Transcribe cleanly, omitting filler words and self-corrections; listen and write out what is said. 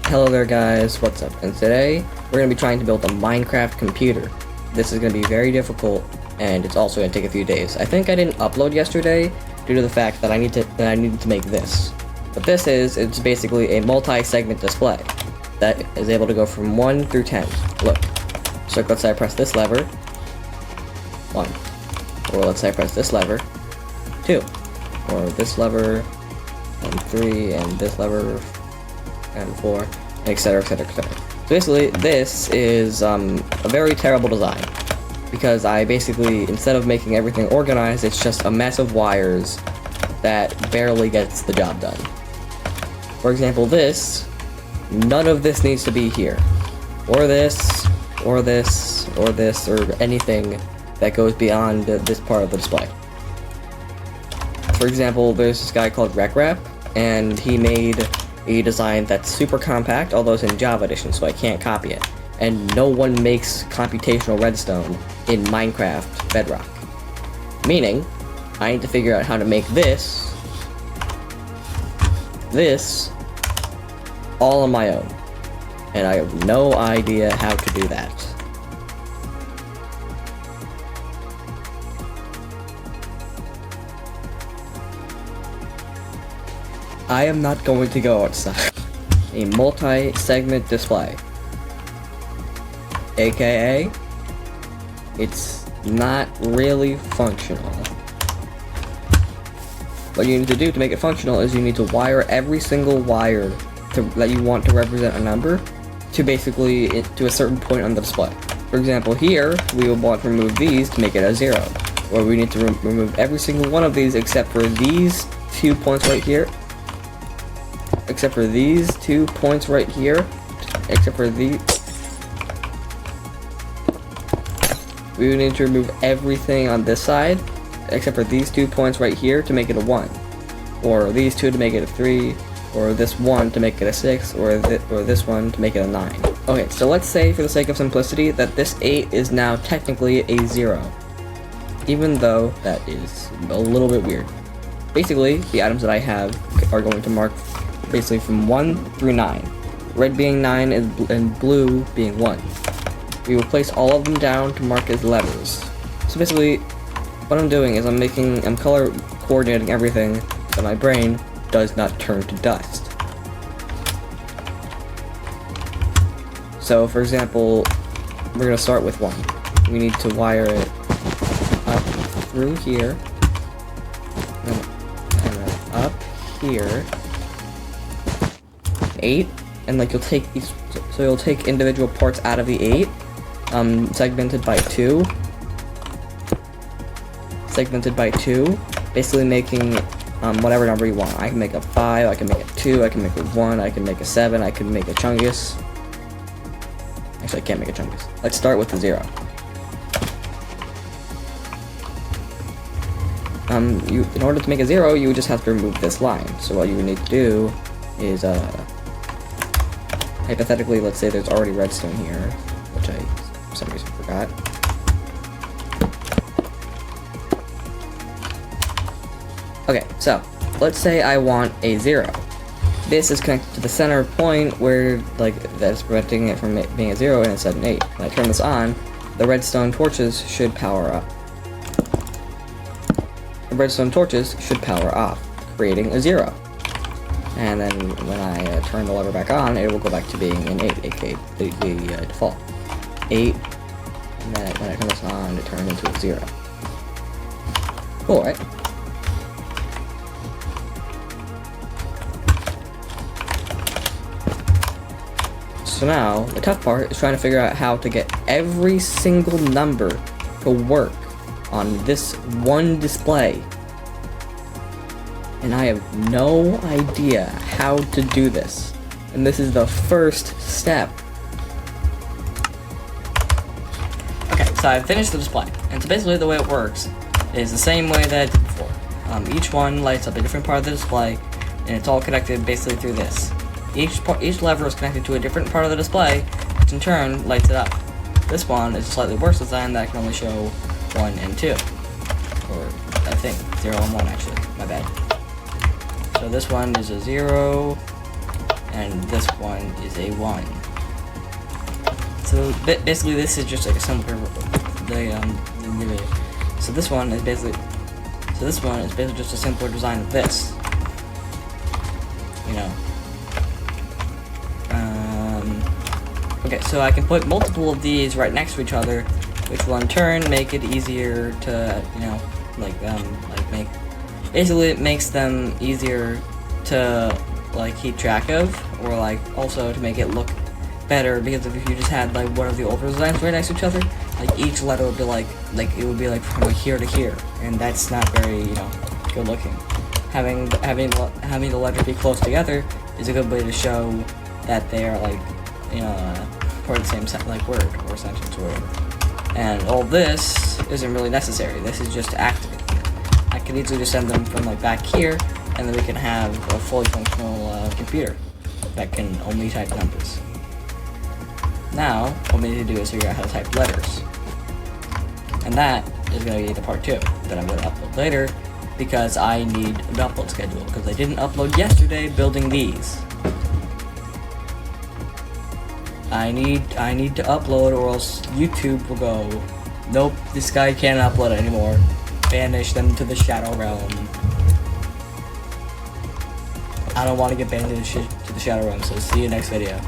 Hello there guys, what's up? And today, we're going to be trying to build a Minecraft computer. This is going to be very difficult, and it's also going to take a few days. I think I didn't upload yesterday, due to the fact that I needed to make this. What this is, it's basically a multi-segment display, that is able to go from 1 through 10. Look, so let's say I press this lever, 1. Or let's say I press this lever, 2. Or this lever, and 3, and this lever, and 4, etc, etc, etc. So basically, this is a very terrible design, because I basically, instead of making everything organized, it's just a mess of wires that barely gets the job done. For example, this, none of this needs to be here. Or this, or this, or this, or anything that goes beyond this part of the display. For example, there's this guy called RecRap, and he made a design that's super compact, although it's in Java Edition, so I can't copy it. And no one makes computational redstone in Minecraft Bedrock. Meaning, I need to figure out how to make this, all on my own. And I have no idea how to do that. I am not going to go outside. A multi-segment display. AKA, it's not really functional. What you need to do to make it functional is you need to wire every single wire that you want to represent a number to basically to a certain point on the display. For example, here we will want to remove these to make it a 0. Or we need to remove every single one of these except for these 2 points right here. Except for these 2 points right here. Except for these. We would need to remove everything on this side, except for these 2 points right here to make it a 1. Or these 2 to make it a 3, or this 1 to make it a 6, or this one to make it a 9. Okay, so let's say, for the sake of simplicity, that this 8 is now technically a 0. Even though that is a little bit weird. Basically, the items that I have are going to mark basically from 1 through 9. Red being 9 and blue being 1. We will place all of them down to mark as letters. So basically, what I'm doing is I'm color coordinating everything so my brain does not turn to dust. So for example, we're going to start with 1. We need to wire it up through here, and then up here, 8, and like you'll take these, so you'll take individual parts out of the 8, segmented by 2, basically making whatever number you want. I can make a 5, I can make a 2, I can make a 1, I can make a 7, I can make a chungus. Actually, I can't make a chungus. Let's start with the 0. In order to make a 0, you would just have to remove this line. So what you would need to do is, hypothetically, let's say there's already redstone here, which I, for some reason, forgot. Okay, so, let's say I want a 0. This is connected to the center point where, like, that's preventing it from being a 0 and it's at an 8. When I turn this on, the redstone torches should power up. The redstone torches should power off, creating a 0. And then when I turn the lever back on, it will go back to being an 8, aka the default. 8, and then when I turn this on, it turns into a 0. Cool, right? So now, the tough part is trying to figure out how to get every single number to work on this one display. And I have no idea how to do this. And this is the first step. Okay, so I've finished the display. And so basically the way it works is the same way that I did before. Each one lights up a different part of the display, and it's all connected basically through this. Each lever is connected to a different part of the display, which in turn lights it up. This one is a slightly worse design that can only show 1 and 2. Or, I think, 0 and 1 actually, my bad. So this one is a 0, and this one is a 1. So basically, this is just like a simpler so this one is basically just a simpler design of this. You know. Okay, so I can put multiple of these right next to each other, which will in turn make it easier to, you know, basically it makes them easier to like keep track of, or like also to make it look better, because if you just had like one of the older designs right next to each other, like each letter would be like it would be like from like here to here, and that's not very, you know, good looking. Having the letters be close together is a good way to show that they are like, you know, for the same like word or sentence or whatever. And all this isn't really necessary. This is just to activate them. I could easily just send them from like back here, and then we can have a fully functional computer that can only type numbers. Now, what we need to do is figure out how to type letters. And that is going to be the part 2 that I'm going to upload later, because I need an upload schedule, because I didn't upload yesterday building these. I need to upload, or else YouTube will go, nope, this guy can't upload anymore. Banish them to the Shadow Realm. I don't want to get banned to the Shadow Realm, so see you next video.